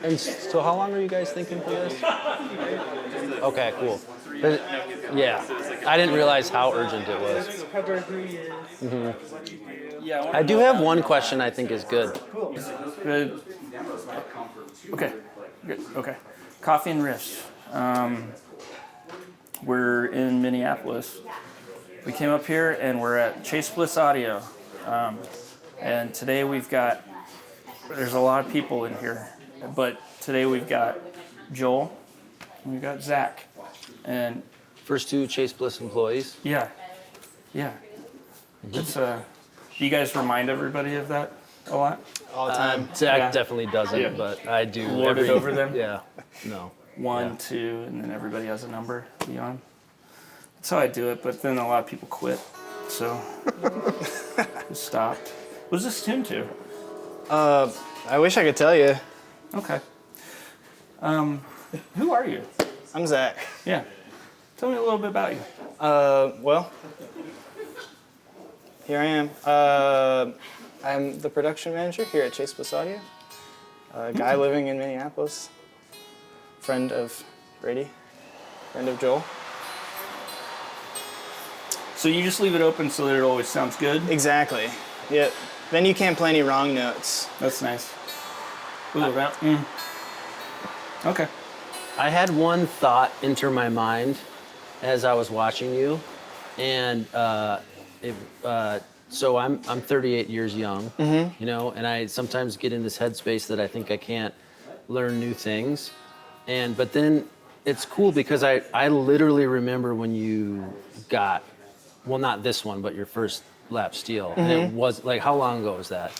And so how long are you guys thinking for this? Okay, cool. But, yeah, I didn't realize how urgent it was. Mm-hmm. I do have one question I think is good. Good. Okay. Good. Okay. Coffee and Bliss. We're in Minneapolis. We came up here and we're at Chase Bliss Audio. And today there's a lot of people in here, but today we've got Joel and we've got Zack. And first two Chase Bliss employees. Yeah. It's do you guys remind everybody of that a lot? All the time. Zack definitely doesn't, but I do. Lord it over them? Yeah. No. 1, 2, and then everybody has a number beyond. That's how I do it, but then a lot of people quit, so just stopped. What's this tuned to? I wish I could tell you. Okay. Who are you? I'm Zack. Yeah. Tell me a little bit about you. Well, here I am. I'm the production manager here at Chase Bliss Audio. A guy living in Minneapolis. Friend of Brady. Friend of Joel. So you just leave it open so that it always sounds good? Exactly. Yeah. Then you can't play any wrong notes. That's nice. Ooh, Okay. I had one thought enter my mind as I was watching you, and so I'm 38 years young, you know, and I sometimes get in this headspace that I think I can't learn new things, but then it's cool because I literally remember when you got, well, not this one, but your first lap steel, and it was like, how long ago was that?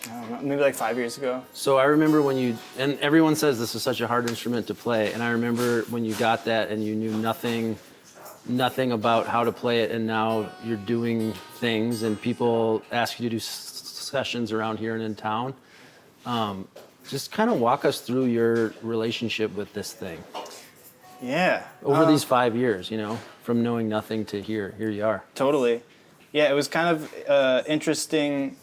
I don't know, maybe like 5 years ago. So I remember when and everyone says this is such a hard instrument to play, and I remember when you got that and you knew nothing about how to play it, and now you're doing things and people ask you to do sessions around here and in town. Just kind of walk us through your relationship with this thing. Yeah. Over these 5 years, you know, from knowing nothing to here you are. Totally. Yeah, it was kind of interesting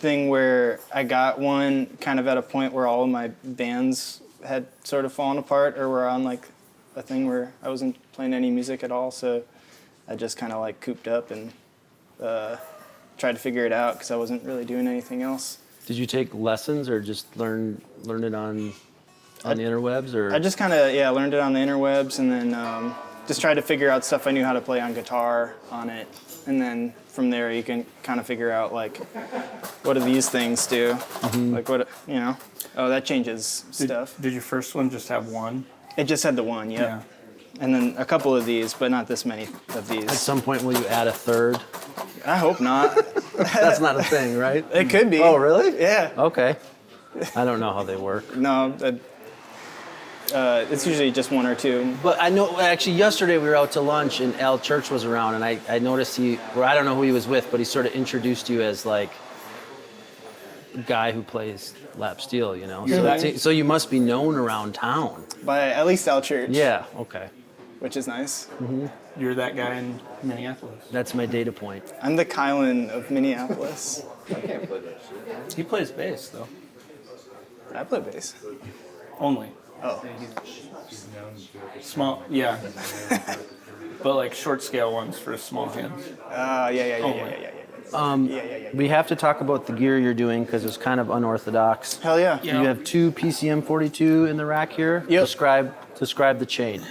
thing where I got one kind of at a point where all of my bands had sort of fallen apart or were on like a thing where I wasn't playing any music at all. So I just kind of like cooped up and tried to figure it out because I wasn't really doing anything else. Did you take lessons or just learn it on the interwebs? Or I just kind of learned it on the interwebs and then just tried to figure out stuff I knew how to play on guitar on it. And then from there you can kind of figure out like, what do these things do? Like what, you know, oh, that changes stuff. Did your first one just have one? It just had the one, yeah. And then a couple of these, but not this many of these. at some point will you add a third? I hope not. That's not a thing, right? It could be. Oh, really? Yeah. Okay. I don't know how they work. No, it's usually just one or two. But I know, actually, yesterday we were out to lunch and Al Church was around, and I noticed I don't know who he was with, but he sort of introduced you as like a guy who plays lap steel, you know? So you must be known around town. By at least Al Church. Yeah, okay. Which is nice. You're that guy in Minneapolis. That's my data point. I'm the Kylan of Minneapolis. He plays bass, though. I play bass. Only. Oh. Small, yeah. But like short scale ones for small hands. Yeah. We have to talk about the gear you're doing because it's kind of unorthodox. Hell yeah. You have two PCM 42 in the rack here. Yep. Describe the chain.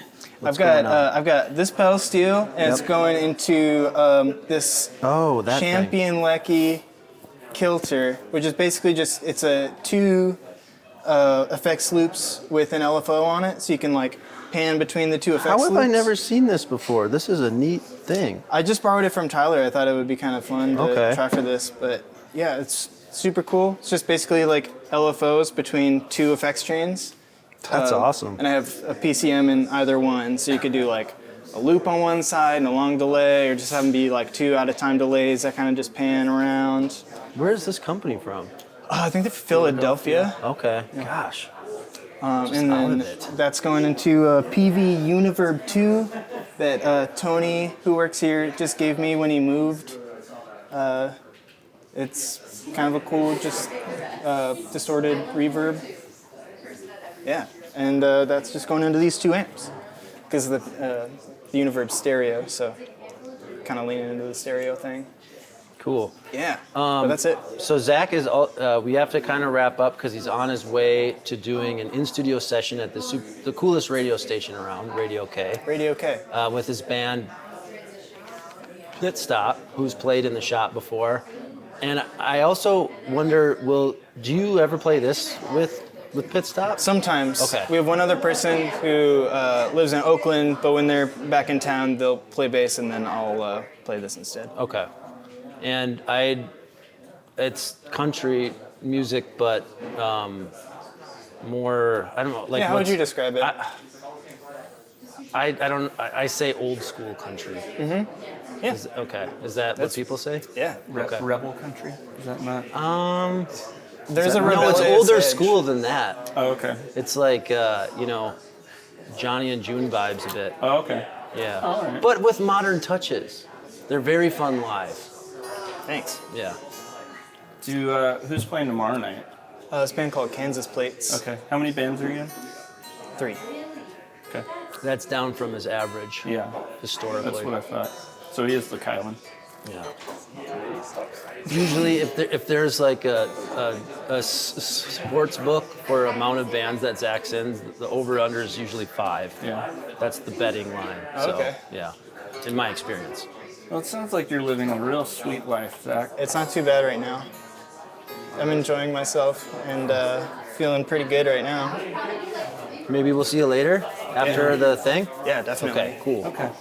I've got this pedal steel, and it's going into this Champion Leccy Kilter, which is basically just, it's a two effects loops with an LFO on it, so you can like pan between the two effects loops. How have I never seen this before? This is a neat thing. I just borrowed it from Tyler. I thought it would be kind of fun to try for this, but yeah, it's super cool. It's just basically like LFOs between two effects chains. That's awesome. And I have a PCM in either one, so you could do like a loop on one side and a long delay, or just have them be like two out-of-time delays that kind of just pan around. Where is this company from? I think they're Philadelphia. Okay. Yeah. Gosh. And then that's going into Peavey Univerb II, that Tony, who works here, just gave me when he moved. It's kind of a cool, just distorted reverb. Yeah, and that's just going into these 2 amps because of the Univerb stereo, so kind of leaning into the stereo thing. Cool. Yeah, but that's it. So Zach is, we have to kind of wrap up because he's on his way to doing an in-studio session at the coolest radio station around, Radio K. Radio K. With his band Pit Stop, who's played in the shop before. And I also wonder, do you ever play this with Pit Stop? Sometimes. Okay. We have one other person who lives in Oakland, but when they're back in town, they'll play bass, and then I'll play this instead. Okay. And it's country music, but more, I don't know. Like, yeah, how would you describe it? I say old school country. Mm-hmm. Yeah. Is that what people say? Yeah. Okay. Rebel country? Is that not? There's a no, it's rebellious older edge. school than that. Oh, okay. It's like, Johnny and June vibes a bit. Oh, okay. Yeah. All right. But with modern touches. They're very fun live. Thanks. Yeah. Who's playing tomorrow night? This band called Kansas Plates. Okay. How many bands are you in? 3. Okay. That's down from his average. Yeah. Historically. That's what I thought. So he is the Kylan. Yeah. Usually, if there's like a sports book for amount of bands that Zach's in, the over/under is usually 5. Yeah. That's the betting line. So, Okay. yeah, in my experience. Well, it sounds like you're living a real sweet life, Zach. It's not too bad right now. I'm enjoying myself and feeling pretty good right now. Maybe we'll see you later after the thing. Yeah, definitely. Okay, cool. Okay.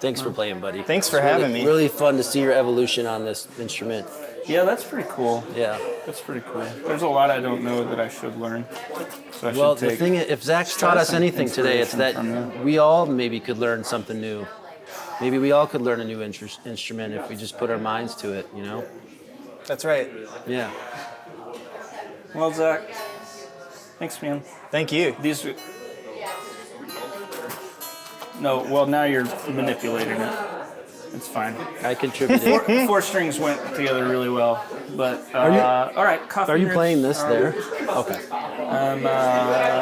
Thanks for playing, buddy. Thanks for It's really- having me. Really fun to see your evolution on this instrument. Yeah, that's pretty cool. Yeah. That's pretty cool. There's a lot I don't know that I should learn. So I Well, should the thing is, if Zach's taught us some anything today, it's that inspiration from we all maybe could learn something new. Maybe we all could learn a new instrument if we just put our minds to it, you know? That's right. Yeah. Well, Zach, thanks, man. Thank you. These. No, well, now you're manipulating it. It's fine. I contributed. 4 strings went together really well, but all right. Coffee Are you nerds playing this are- there? Okay.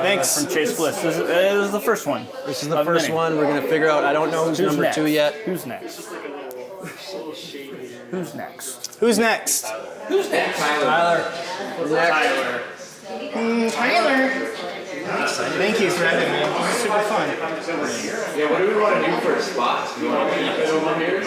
Thanks. From Chase Bliss. This is the first one. This is the of first many. one. We're going to figure out. I don't know who's number next? 2 yet. Who's next? Who's next? Who's next? Tyler. Tyler. Tyler. Thank you for having me. This was super fun. Yeah, what do we want to do for a spot? Do we want to keep it over here?